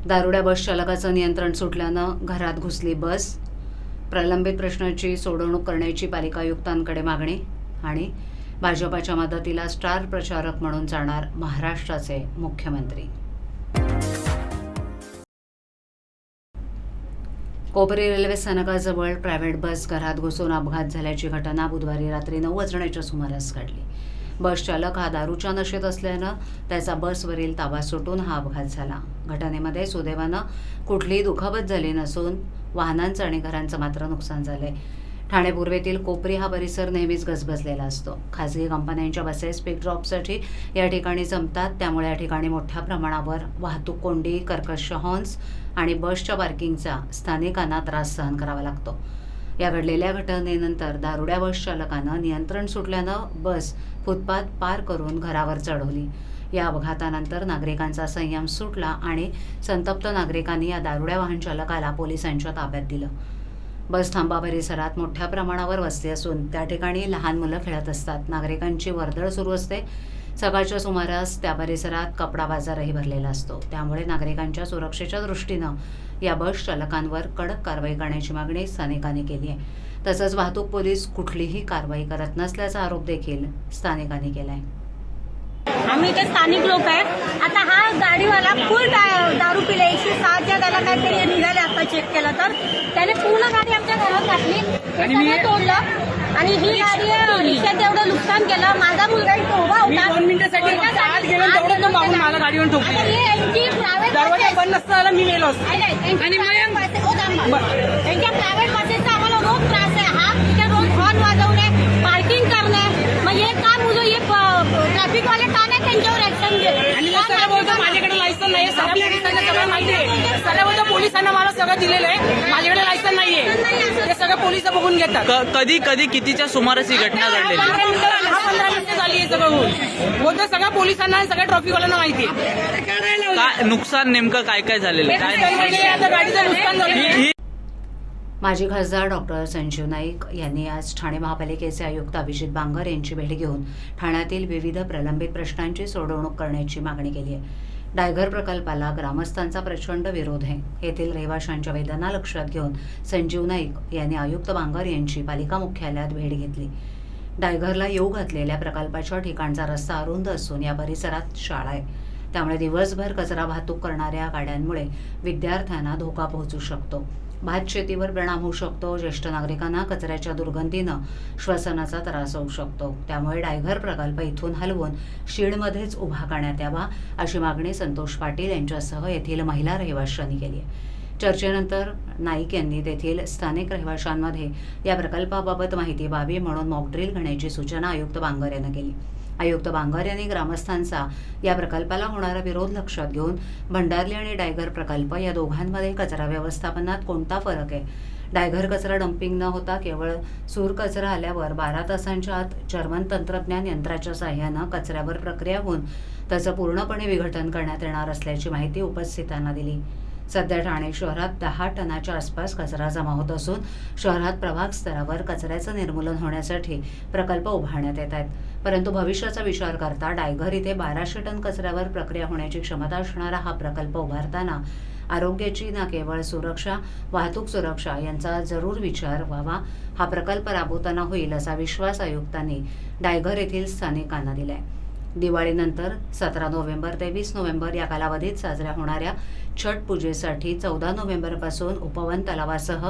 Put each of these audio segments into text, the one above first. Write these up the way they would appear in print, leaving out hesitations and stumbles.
दारुड्या बस चालकाचं नियंत्रण सुटल्यानं घरात घुसली बस. प्रलंबित प्रश्नाची सोडवणूक करण्याची पालिका आयुक्तांकडे मागणी. आणि भाजपाच्या मदतीला स्टार प्रचारक म्हणून जाणार महाराष्ट्राचे मुख्यमंत्री. कोपरी रेल्वे स्थानकाजवळ प्रायव्हेट बस घरात घुसून अपघात झाल्याची घटना बुधवारी रात्री 9 वाजण्याच्या सुमारास घडली. बस चालक हा दारूच्या नशेत असल्यानं त्याचा बसवरील ताबा सुटून हा अपघात झाला. घटनेमध्ये सुदैवानं कुठलीही दुखापत झाली नसून वाहनांचं आणि घरांचं मात्र नुकसान झालंय. ठाणे पूर्वेतील कोपरी हा परिसर नेहमीच गजबजलेला असतो. खासगी कंपन्यांच्या बसेस पिक ड्रॉपसाठी या ठिकाणी जमतात. त्यामुळे या ठिकाणी मोठ्या प्रमाणावर वाहतूक कोंडी, कर्कश हॉर्न्स आणि बसच्या पार्किंगचा स्थानिकांना त्रास सहन करावा लागतो. या घडलेल्या घटनेनंतर दारुड्या बस चालकानं नियंत्रण सुटल्यानं बस फुटपाथ पार करून घरावर चढवली. या अपघातानंतर नागरिकांचा संयम सुटला आणि संतप्त नागरिकांनी या दारुड्या वाहन चालकाला पोलिसांच्या ताब्यात दिलं. बस थांबा परिसरात मोठ्या प्रमाणावर वस्ती असून त्या ठिकाणी लहान मुलं खेळत असतात. नागरिकांची वर्दळ सुरू असते. सकाळच्या सुमारास त्या परिसरात कपडा बाजारही भरलेला असतो. त्यामुळे नागरिकांच्या सुरक्षेच्या दृष्टीनं या बस चालकांवर कडक कारवाई करण्याची मागणी स्थानिकांनी केली आहे. तसंच वाहतूक पोलीस कुठलीही कारवाई करत नसल्याचा आरोप देखील स्थानिकांनी केला आहे. आम्ही ते स्थानिक लोक आहे. आता हा गाडीवाला फुल दारू पिले, 107च्या त्याला काहीतरी निघाले. आता चेक केलं तर त्याने पूर्ण गाडी आमच्या घरात घातली, सगळं तोडलं. आणि ही गाडी रिक्षात एवढं नुकसान केलं. माझा मुलगा इथे उभा होता. 2 मिनिटासाठी आत गेलो तेवढं तो मागून मला गाडीवर ठोकली. यांची प्रायव्हेट दरवाजा बंद नसताना मी गेलो असतो. त्यांच्या प्रायव्हेट बसेसचा आम्हाला रोज त्रास आहे. हा तिथे रोज हॉर्न वाजवणे, पार्किंग करणे. मग हे काम मुलं हे ट्रॅफिकवाले का नाही त्यांच्यावर ऍक्शन घेत? आणि मग सगळं बोलतो माझ्याकडे लायसन नाही. सगळ्या पोलिसांना सगळं माहिती आहे. सगळं बोलतो पोलिसांना मला सगळं दिलेलं आहे. माझ्याकडे लायसन नाहीये. ते सगळं पोलिस बघून घेतात. कधी कधी कितीच्या सुमारास ही घटना घडलेली? 15 मिनिटं झाली आहे सगळं होऊन. बोलतो सगळ्या पोलिसांना आणि सगळ्या ट्रॅफिकवाल्यांना माहिती आहे. काय नुकसान नेमकं काय काय झालेलं आहे? आता गाडीचं नुकसान झालं. माजी खासदार डॉक्टर संजीव नाईक यांनी आज ठाणे महापालिकेचे आयुक्त अभिजित बांगर यांची भेट घेऊन ठाण्यातील विविध प्रलंबित प्रश्नांची सोडवणूक करण्याची मागणी केली आहे. डायघर प्रकल्पाला ग्रामस्थांचा प्रचंड विरोध आहे. येथील रहिवाशांच्या वेदना लक्षात घेऊन संजीव नाईक यांनी आयुक्त बांगर यांची पालिका मुख्यालयात भेट घेतली. डायघरला येऊ घातलेल्या प्रकल्पाच्या ठिकाणचा रस्ता अरुंद असून या परिसरात शाळा आहे. त्यामुळे दिवसभर कचरा वाहतूक करणाऱ्या गाड्यांमुळे विद्यार्थ्यांना धोका पोहोचू शकतो. भात शेतीवर परिणाम होऊ शकतो. ज्येष्ठ नागरिकांना कचऱ्याच्या दुर्गंधीनं श्वसनाचा त्रास होऊ शकतो. त्यामुळे डायघर प्रकल्प इथून हलवून शीडमध्येच उभा करण्यात यावा अशी मागणी संतोष पाटील यांच्यासह येथील महिला रहिवाशांनी केली आहे. चर्चेनंतर नाईक यांनी तेथील स्थानिक रहिवाशांमध्ये या प्रकल्पाबाबत माहिती व्हावी म्हणून मॉकड्रिल घेण्याची सूचना आयुक्त बांगर यांना केली. आयुक्त बांगर यांनी ग्रामस्थांचा या प्रकल्पाला होणारा विरोध लक्षात घेऊन भंडारली आणि डायघर प्रकल्प या दोघांमध्ये कचरा व्यवस्थापनात कोणता फरक आहे, डायघर कचरा डम्पिंग न होता केवळ सूर कचरा आल्यावर 12 तासांच्या आत जर्मन तंत्रज्ञान यंत्राच्या साहाय्यानं कचऱ्यावर प्रक्रिया होऊन त्याचं पूर्णपणे विघटन करण्यात येणार असल्याची माहिती उपस्थितांना दिली. सध्या ठाणे शहरात 10 टनाच्या आसपास कचरा जमा होत असून शहरात प्रभाग स्तरावर कचऱ्याचं निर्मूलन होण्यासाठी प्रकल्प उभारण्यात येत आहेत. परंतु भविष्याचा विचार करता डायघर इथे 1200 टन कचऱ्यावर प्रक्रिया होण्याची क्षमता असणारा हा प्रकल्प उभारताना आरोग्याची ना केवळ सुरक्षा, वाहतूक सुरक्षा यांचा जरूर विचार व्हावा. हा प्रकल्प राबवताना होईल असा विश्वास आयुक्तांनी डायघर येथील स्थानिकांना दिलाय. दिवाळीनंतर 17 नोव्हेंबर ते 20 नोव्हेंबर या कालावधीत साजऱ्या होणाऱ्या छठ पूजेसाठी 14 नोव्हेंबरपासून उपवन तलावासह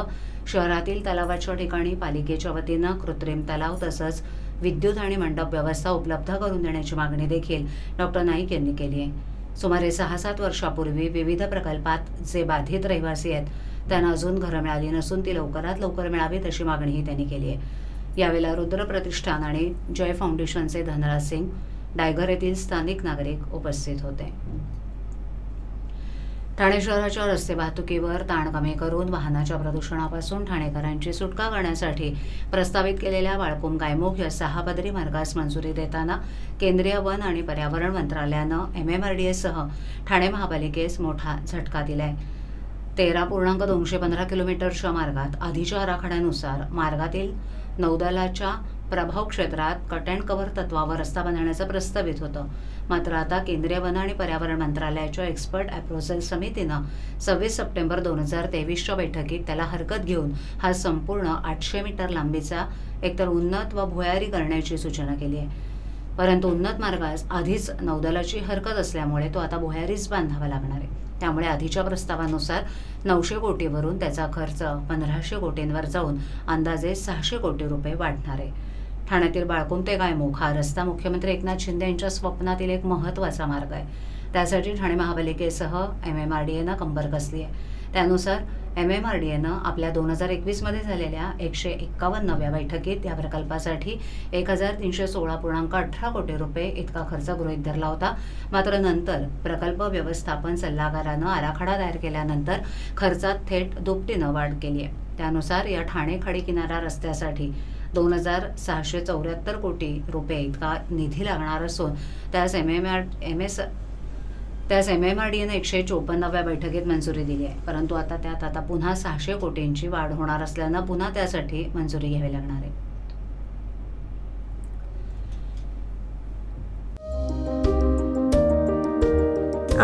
शहरातील तलावाच्या ठिकाणी पालिकेच्या वतीनं कृत्रिम तलाव तसंच विद्युत आणि मंडप व्यवस्था उपलब्ध करून देण्याची मागणी देखील डॉक्टर नाईक यांनी केली आहे. सुमारे 6-7 वर्षापूर्वी विविध प्रकल्पात जे बाधित रहिवासी आहेत त्यांना अजून घरं मिळाली नसून ती लवकरात लवकर मिळावीत अशी मागणीही त्यांनी केली आहे. यावेळेला रुद्र प्रतिष्ठान आणि जय फाउंडेशनचे धनराज सिंग, डायघर येथील स्थानिक नागरिक उपस्थित होते. ठाणे शहराच्या रस्ते वाहतुकीवर ताण कमी करून वाहनाच्या प्रदूषणापासून ठाणेकरांची सुटका करण्यासाठी प्रस्तावित केलेल्या वाळकुम गायमुख या 6 पदरी मार्गास मंजुरी देताना केंद्रीय वन आणि पर्यावरण मंत्रालयानं MMRDA सह ठाणे महापालिकेस मोठा झटका दिलाय. 13.215 किलोमीटरच्या मार्गात आधीच्या आराखड्यानुसार मार्गातील नौदलाच्या प्रभाव क्षेत्रात कट अँड कव्हर तत्वावर रस्ता बांधण्याचं प्रस्तावित होतं. मात्र आता केंद्रीय वन आणि पर्यावरण मंत्रालयाच्या एक्सपर्ट अप्रोचल समितीनं 26 सप्टेंबर 2023च्या बैठकीत त्याला हरकत घेऊन हा संपूर्ण 800 मीटर लांबीचा एकतर उन्नत व भुयारी करण्याची सूचना केली आहे. परंतु उन्नत मार्गास आधीच नौदलाची हरकत असल्यामुळे तो आता भुयारीच बांधावा लागणार आहे. त्यामुळे आधीच्या प्रस्तावानुसार 900 कोटीवरून त्याचा खर्च 1500 कोटींवर जाऊन अंदाजे 600 कोटी रुपये वाढणार आहे. ठाण्यातील बाळकुम ते गायमुख हा रस्ता मुख्यमंत्री एकनाथ शिंदे यांच्या स्वप्नातील एक महत्त्वाचा मार्ग आहे. त्यासाठी ठाणे महापालिकेसह MMRDAनं कंबर कसली आहे. त्यानुसार MMRDAनं आपल्या 2021मध्ये झालेल्या 151व्या बैठकीत या प्रकल्पासाठी 1316.18 कोटी रुपये इतका खर्च गृहीत धरला होता. मात्र नंतर प्रकल्प व्यवस्थापन सल्लागारानं आराखडा तयार केल्यानंतर खर्चात थेट दुपटीनं वाढ केली आहे. त्यानुसार या ठाणे खाडीकिनारा रस्त्यासाठी 2674 कोटी रुपये इतका निधी लागणार असून त्यास MMRDAनं 154व्या बैठकीत मंजुरी दिली आहे. परंतु आता पुन्हा 600 कोटींची वाढ होणार असल्यानं पुन्हा त्यासाठी मंजुरी घ्यावी लागणार आहे.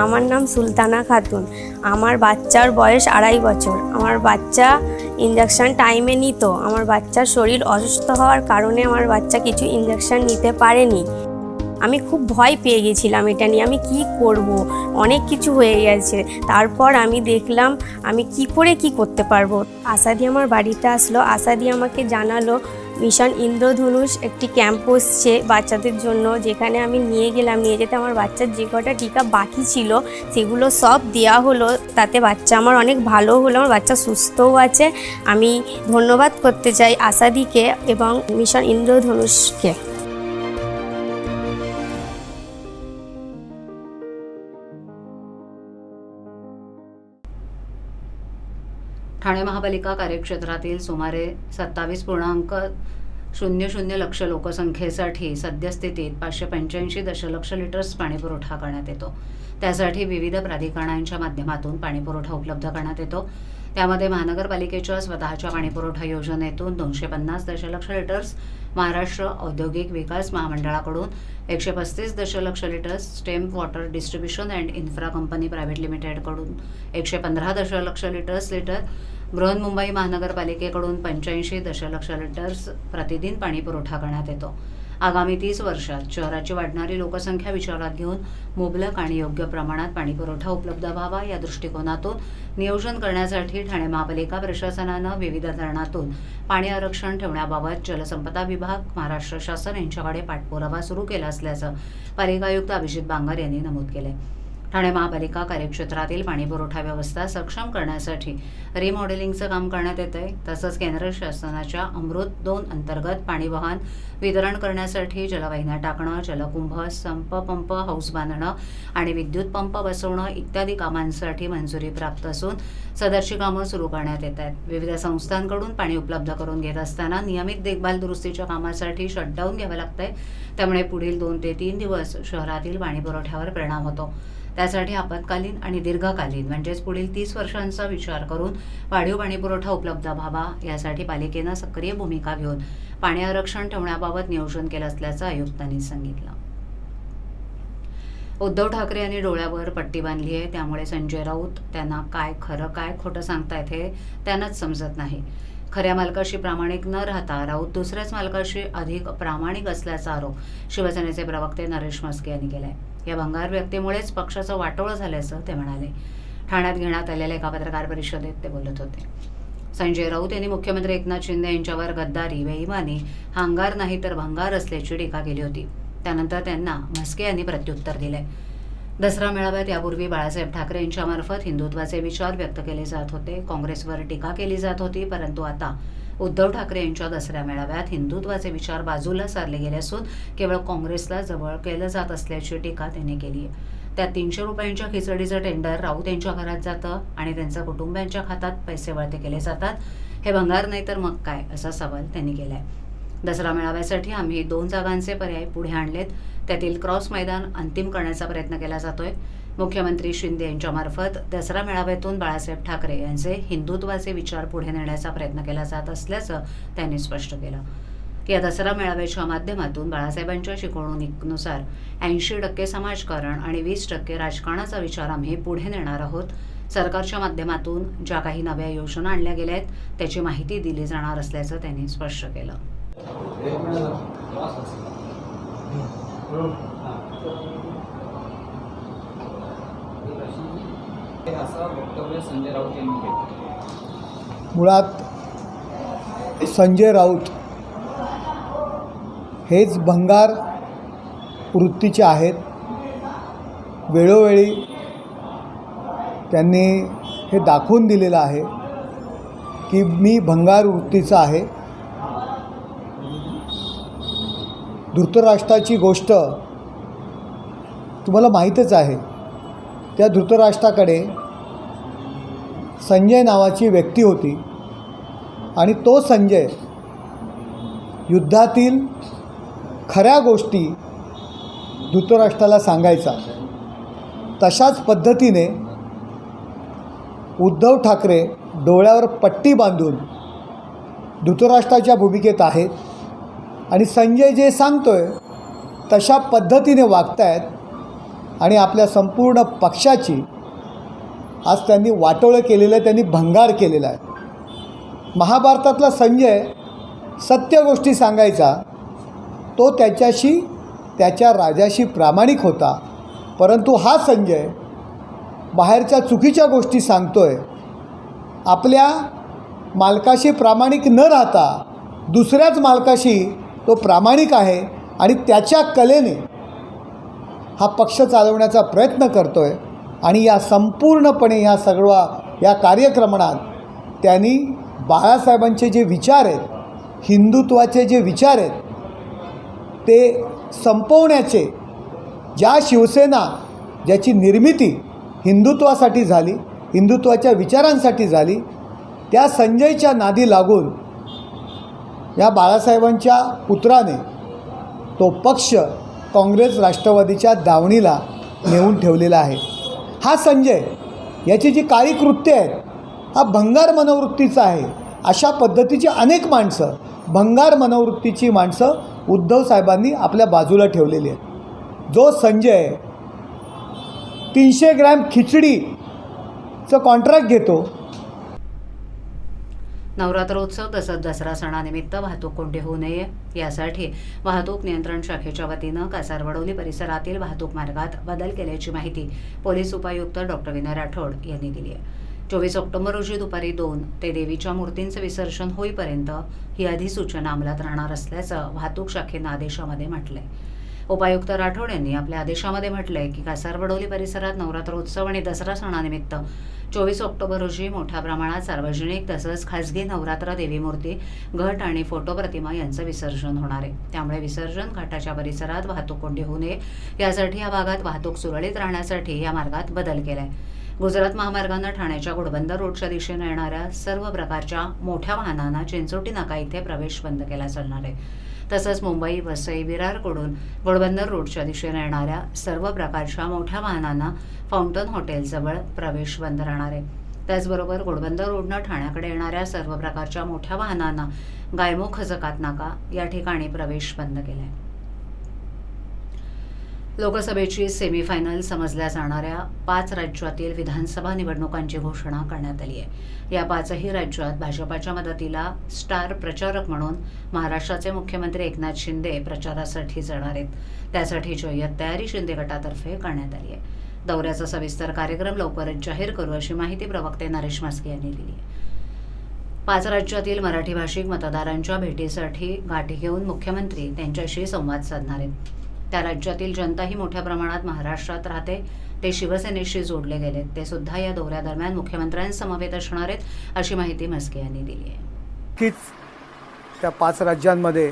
আমার নাম সুলতানা খাতুন। আমার বাচ্চার বয়স 2.5 বছর। আমার বাচ্চা ইনজেকশন টাইমে নিত। আমার বাচ্চার শরীর অসুস্থ হওয়ার কারণে আমার বাচ্চা কিছু ইনজেকশন নিতে পারেনি। আমি খুব ভয় পেয়ে গেছিলাম এটা নিয়ে, আমি কি করব, অনেক কিছু হয়ে গেছে। তারপর আমি দেখলাম আমি কি করে কি করতে পারবো। আশাদি আমার বাড়িতে আসলো, আশাদি আমাকে জানালো মিশন ইন্দ্রধনুষ একটি ক্যাম্প বসছে বাচ্চাদের জন্য, যেখানে আমি নিয়ে গেলাম। নিয়ে যেতে আমার বাচ্চার যে কটা টিকা বাকি ছিল সেগুলো সব দেওয়া হলো। তাতে বাচ্চা আমার অনেক ভালো হলো, আমার বাচ্চা সুস্থও আছে। আমি ধন্যবাদ করতে চাই আশাদিকে এবং মিশন ইন্দ্রধনুষকে। ठाणे महापालिका कार्यक्षेत्रातील सुमारे 27.00 लक्ष लोकसंख्येसाठी सद्यस्थितीत 585 दशलक्ष लिटर्स पाणीपुरवठा करण्यात येतो. त्यासाठी विविध प्राधिकरणांच्या माध्यमातून पाणीपुरवठा उपलब्ध करण्यात येतो. त्यामध्ये महानगरपालिकेच्या स्वतःच्या पाणीपुरवठा योजनेतून 250 दशलक्ष लिटर्स, महाराष्ट्र औद्योगिक विकास महामंडळाकडून 135 दशलक्ष litres, stem water distribution and infra company private लिमिटेडकडून 115 दशलक्ष लिटर, बृहन्मुंबई महानगरपालिकेकडून 85 दशलक्ष लिटर्स प्रतिदिन पाणी पुरवठा करण्यात येतो. आगामी 30 वर्षात शहराची वाढणारी लोकसंख्या विचारात घेऊन मुबलक आणि योग्य प्रमाणात पाणीपुरवठा उपलब्ध व्हावा या दृष्टिकोनातून नियोजन करण्यासाठी ठाणे महापालिका प्रशासनानं विविध धरणातून पाणी आरक्षण ठेवण्याबाबत जलसंपदा विभाग, महाराष्ट्र शासन यांच्याकडे पाठपुरावा सुरू केला असल्याचं पालिका आयुक्त अभिजित बांगर यांनी नमूद केलंय. ठाणे महापालिका कार्यक्षेत्रातील पाणीपुरवठा व्यवस्था सक्षम करण्यासाठी रिमॉडेलिंगचं काम करण्यात येतंय. तसंच केंद्र शासनाच्या अमृत 2 अंतर्गत पाणी वाहन वितरण करण्यासाठी जलवाहिन्या टाकणं, जलकुंभ, संप पंप हाऊस बांधणं आणि विद्युत पंप बसवणं इत्यादी कामांसाठी मंजुरी प्राप्त असून सदरची कामं सुरू करण्यात येत आहेत. विविध संस्थांकडून पाणी उपलब्ध करून घेत असताना नियमित देखभाल दुरुस्तीच्या कामासाठी शटडाऊन घ्यावं लागतंय. त्यामुळे पुढील 2 ते 3 दिवस शहरातील पाणीपुरवठ्यावर परिणाम होतो. त्यासाठी आपत्कालीन आणि दीर्घकालीन म्हणजेच पुढील 30 वर्षांचा विचार करून वाढीव पाणीपुरवठा उपलब्ध व्हावा यासाठी पालिकेनं सक्रिय भूमिका घेऊन पाणी आरक्षण ठेवण्याबाबत नियोजन केलं असल्याचं आयुक्तांनी सांगितलं. उद्धव ठाकरे यांनी डोळ्यावर पट्टी बांधली आहे. त्यामुळे संजय राऊत त्यांना काय खरं काय खोटं सांगतायत हे त्यांनाच समजत नाही. खऱ्या मालकाशी प्रामाणिक न राहता राऊत दुसऱ्याच मालकाशी अधिक प्रामाणिक असल्याचा आरोप शिवसेनेचे प्रवक्ते नरेश म्हस्के यांनी केलाय. या भंगार व्यक्तीमुळेच पक्षाचं वाटोळं झाल्याचं ते म्हणाले. ठाण्यात घेण्यात आलेल्या एका पत्रकार परिषदेत ते बोलत होते. संजय राऊत यांनी मुख्यमंत्री एकनाथ शिंदे यांच्यावर गद्दारी, बेईमानी, हांगार नाही तर भंगार असल्याची टीका केली होती. त्यानंतर त्यांना म्हस्के यांनी प्रत्युत्तर दिले. दसरा मेळाव्यात यापूर्वी बाळासाहेब ठाकरे यांच्यामार्फत हिंदुत्वाचे विचार व्यक्त केले जात होते. काँग्रेसवर टीका केली जात होती. परंतु आता उद्धव ठाकरे यांच्या दसऱ्या मेळाव्यात हिंदुत्वाचे विचार बाजूला सारले गेले असून केवळ काँग्रेसला जवळ केलं जात असल्याची टीका त्यांनी केली आहे. त्यात 300 रुपयांच्या खिचडीचं टेंडर राऊत यांच्या घरात जातं आणि त्यांच्या कुटुंबियांच्या खात्यात पैसे वळते केले जातात. हे भंगार नाही तर मग काय, असा सवाल त्यांनी केलाय. दसरा मेळाव्यासाठी आम्ही 2 जागांचे पर्याय पुढे आणलेत. त्यातील क्रॉस मैदान अंतिम करण्याचा प्रयत्न केला जातोय. मुख्यमंत्री शिंदे यांच्यामार्फत दसरा मेळाव्यातून बाळासाहेब ठाकरे यांचे हिंदुत्वाचे विचार पुढे नेण्याचा प्रयत्न केला जात असल्याचं त्यांनी स्पष्ट केलं. या दसरा मेळाव्याच्या माध्यमातून बाळासाहेबांच्या शिकवणुकीनुसार 80% समाजकारण आणि 20% राजकारणाचा विचार आम्ही पुढे नेणार आहोत. सरकारच्या माध्यमातून ज्या काही नव्या योजना आणल्या गेल्या आहेत त्याची माहिती दिली जाणार असल्याचं त्यांनी स्पष्ट केलं. मुळात संजय राऊत हेच भंगार वृत्तीचे आहेत. वेळोवेळी त्यांनी हे दाखवून दिलेलं आहे की मी भंगार वृत्तीचा आहे. धृतराष्ट्राची गोष्ट तुम्हाला माहीतच आहे. त्या धृतराष्ट्राकडे संजय नावाची व्यक्ती होती आणि तो संजय युद्धातील खऱ्या गोष्टी धृतराष्ट्राला सांगायचा. तशाच पद्धतीने उद्धव ठाकरे डोळ्यावर पट्टी बांधून धृतराष्ट्राच्या भूमिकेत आहेत आणि संजय जे सांगतोय तशा पद्धतीने वागतायत आणि आपल्या संपूर्ण पक्षाची आज त्यांनी वाटोळं केलेलं आहे, त्यांनी भंगार केलेला आहे. महाभारतातला संजय सत्य गोष्टी सांगायचा, तो त्याच्याशी त्याच्या राजाशी प्रामाणिक होता. परंतु हा संजय बाहेरच्या चुकीच्या गोष्टी सांगतोय. आपल्या मालकाशी प्रामाणिक न राहता दुसऱ्याच मालकाशी तो प्रामाणिक आहे आणि त्याच्या कलेने हा पक्ष चालवण्याचा प्रयत्न करतो आहे. आणि या संपूर्णपणे या या कार्यक्रमात त्यांनी बाळासाहेबांचे जे विचार आहेत, हिंदुत्वाचे जे विचार आहेत ते संपवण्याचे, ज्या शिवसेना ज्याची निर्मिती हिंदुत्वासाठी झाली, हिंदुत्वाच्या विचारांसाठी झाली, त्या संजयच्या नादी लागून या बाळासाहेबांच्या पुत्राने तो पक्ष काँग्रेस राष्ट्रवादीच्या दावणीला नेऊन ठेवलेला आहे. हा संजय याची जी काळी कृत्य आहेत हा भंगार मनोवृत्तीचा आहे. अशा पद्धतीची अनेक माणसं, भंगार मनोवृत्तीची माणसं उद्धव साहेबांनी आपल्या बाजूला ठेवलेली आहेत. जो संजय 300 ग्रॅम खिचडीचं कॉन्ट्रॅक्ट घेतो. नवरात्रोत्सव तसंच दसरा सणानिमित्त वाहतूक कोंडी होऊ नये यासाठी वाहतूक नियंत्रण शाखेच्या वतीनं कासारवडोली परिसरातील वाहतूक मार्गात बदल केल्याची माहिती पोलीस उपायुक्त डॉक्टर विनय राठोड यांनी दिली आहे. 24 ऑक्टोबर रोजी दुपारी 2 ते देवीच्या मूर्तींचं विसर्जन होईपर्यंत ही अधिसूचना अंमलात राहणार असल्याचं वाहतूक शाखेनं आदेशामध्ये म्हटलंय. उपायुक्त राठोड यांनी आपल्या आदेशामध्ये म्हटलंय की कासारवडोली परिसरात नवरात्रोत्सव आणि दसरा सणानिमित्त 24 ऑक्टोबर रोजी मोठ्या प्रमाणात सार्वजनिक तसंच खासगी नवरात्र देवी मूर्ती, घट आणि फोटो प्रतिमा यांचं विसर्जन होणार आहे. त्यामुळे विसर्जन घाटाच्या परिसरात वाहतूक कोंडी होऊ नये यासाठी या भागात वाहतूक सुरळीत राहण्यासाठी या मार्गात बदल केलाय. गुजरात महामार्गानं ठाण्याच्या घोडबंदर रोडच्या दिशेने येणाऱ्या सर्व प्रकारच्या मोठ्या वाहनांना चिंचोटी नाका इथे प्रवेश बंद केला चालणार आहे. तसंच मुंबई, वसई, विरारकडून घोडबंदर रोडच्या दिशेने येणाऱ्या सर्व प्रकारच्या मोठ्या वाहनांना फाउंटन हॉटेलजवळ प्रवेश बंद राहणार आहे. त्याचबरोबर घोडबंदर रोडनं ठाण्याकडे येणाऱ्या सर्व प्रकारच्या मोठ्या वाहनांना गायमुख जकात नाका या ठिकाणी प्रवेश बंद केला आहे. लोकसभेची सेमीफायनल समजल्या जाणाऱ्या 5 राज्यातील विधानसभा निवडणुकांची घोषणा करण्यात आली आहे. या 5ही राज्यात भाजपाच्या मदतीला स्टार प्रचारक म्हणून महाराष्ट्राचे मुख्यमंत्री एकनाथ शिंदे प्रचारासाठी जाणार आहेत. त्यासाठी जय्यत तयारी शिंदे गटातर्फे करण्यात आली आहे. दौऱ्याचा सविस्तर कार्यक्रम लवकरच जाहीर करू अशी माहिती प्रवक्ते नरेश म्हस्के यांनी दिली आहे. 5 राज्यातील मराठी भाषिक मतदारांच्या भेटीसाठी गाठी घेऊन मुख्यमंत्री त्यांच्याशी संवाद साधणार आहेत. त्या राज्यातील जनताही मोठ्या प्रमाणात महाराष्ट्रात राहते. ते शिवसेनेशी जोडले गेलेत. ते सुद्धा या दौऱ्यादरम्यान मुख्यमंत्र्यांसमवेत असणार आहेत अशी माहिती म्हस्के यांनी दिली आहे. नक्कीच त्या 5 राज्यांमध्ये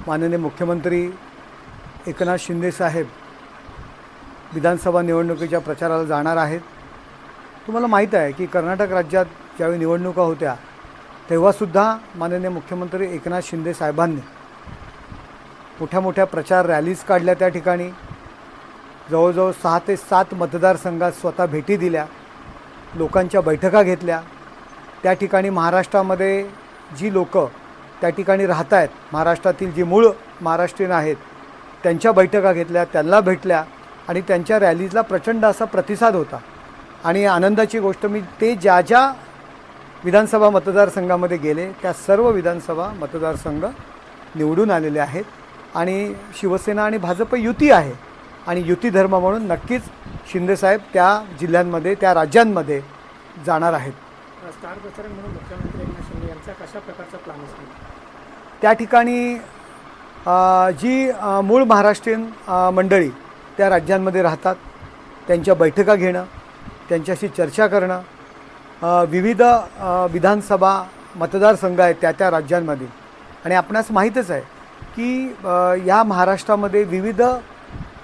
माननीय मुख्यमंत्री एकनाथ शिंदे साहेब विधानसभा निवडणुकीच्या प्रचाराला जाणार आहेत. तुम्हाला माहीत आहे की कर्नाटक राज्यात ज्यावेळी निवडणुका होत्या तेव्हासुद्धा माननीय मुख्यमंत्री एकनाथ शिंदे साहेबांनी मोठ्या मोठ्या प्रचार रॅलीज काढल्या. त्या ठिकाणी जवळजवळ 6 ते 7 मतदारसंघात स्वतः भेटी दिल्या, लोकांच्या बैठका घेतल्या. त्या ठिकाणी महाराष्ट्रामध्ये जी लोकं त्या ठिकाणी राहत आहेत, महाराष्ट्रातील जी मूळ महाराष्ट्रीयन आहेत, त्यांच्या बैठका घेतल्या, त्यांना भेटल्या आणि त्यांच्या रॅलीजला प्रचंड असा प्रतिसाद होता. आणि आनंदाची गोष्ट मी ते ज्या ज्या विधानसभा मतदारसंघामध्ये गेले त्या सर्व विधानसभा मतदारसंघ निवडून आलेले आहेत. आणि शिवसेना आणि भाजप युती आहे आणि युती धर्म म्हणून नक्कीच शिंदेसाहेब त्या जिल्ह्यांमध्ये, त्या राज्यांमध्ये जाणार आहेत. स्टार प्रचारक म्हणून मुख्यमंत्री एकनाथ शिंदे यांचा कशा प्रकारचा प्लॅन असतो? त्या ठिकाणी जी मूळ महाराष्ट्रीयन मंडळी त्या राज्यांमध्ये राहतात, त्यांच्या बैठका घेणं, त्यांच्याशी चर्चा करणं, विविध विधानसभा मतदारसंघ आहेत त्या त्या राज्यांमध्ये. आणि आपणास माहीतच आहे की या महाराष्ट्रामध्ये विविध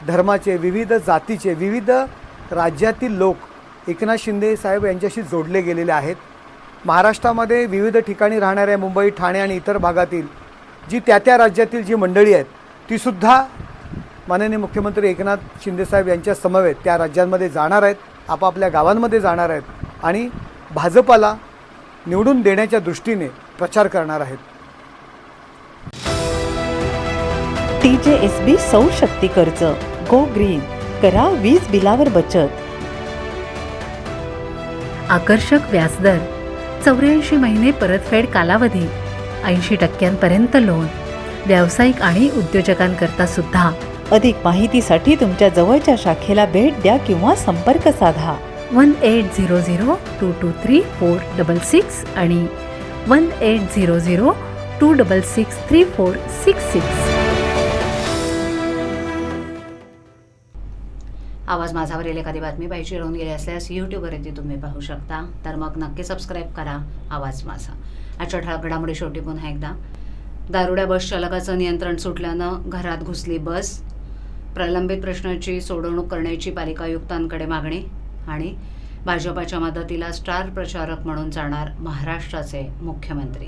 धर्माचे, विविध जातीचे, विविध राज्यातील लोक एकनाथ शिंदे साहेब यांच्याशी जोडले गेलेले आहेत. महाराष्ट्रामध्ये विविध ठिकाणी राहणाऱ्या मुंबई, ठाणे आणि इतर भागातील जी त्या त्या राज्यातील जी मंडळी आहेत तीसुद्धा माननीय मुख्यमंत्री एकनाथ शिंदेसाहेब यांच्या समवेत त्या राज्यांमध्ये जाणार आहेत, आपापल्या गावांमध्ये जाणार आहेत आणि भाजपाला निवडून देण्याच्या दृष्टीने प्रचार करणार आहेत. TJSB सौर शक्ती कर्ज गो ग्रीन, करा वीज बिलावर बचत. आकर्षक व्याजदर, 84 महिने परतफेड कालावधी, 80% लोन, व्यावसायिक आणि उद्योजकांकरता सुद्धा. अधिक माहितीसाठी तुमच्या जवळच्या शाखेला भेट द्या किंवा संपर्क साधा. 1800-223-466 आणि 1800-266-3466. आवाज माझावरील एखादी बातमी पाहिजे राहून गेली असल्यास यूट्यूबवरती तुम्ही पाहू शकता. तर मग नक्की सबस्क्राईब करा आवाज माझा. आजच्या ठळक घडामोडी शेवटी पुन्हा एकदा. दारुड्या बस चालकाचं नियंत्रण सुटल्यानं घरात घुसली बस. प्रलंबित प्रश्नाची सोडवणूक करण्याची पालिका आयुक्तांकडे मागणी. आणि भाजपाच्या मदतीला स्टार प्रचारक म्हणून जाणार महाराष्ट्राचे मुख्यमंत्री.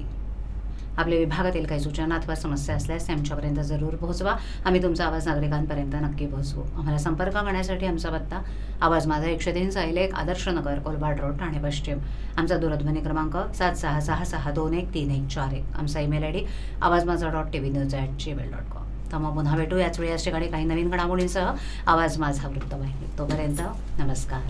आपल्या विभागातील काही सूचना अथवा समस्या असल्यास आमच्यापर्यंत जरूर पोहोचवा. आम्ही तुमचा आवाज नागरिकांपर्यंत नक्की पोहोचवू. आम्हाला संपर्क करण्यासाठी आमचा पत्ता आवाज माझा 103 सायलेक आदर्श नगर कोलबाड रोड ठाणे पश्चिम. आमचा दूरध्वनी क्रमांक 7666213141. आमचा ईमेल ID awazmaza.tvnews@gmail.com. तर मग पुन्हा भेटू याच वेळी याच ठिकाणी काही नवीन घडामोडींसह आवाज माझा वृत्तवाहिनी. तोपर्यंत नमस्कार.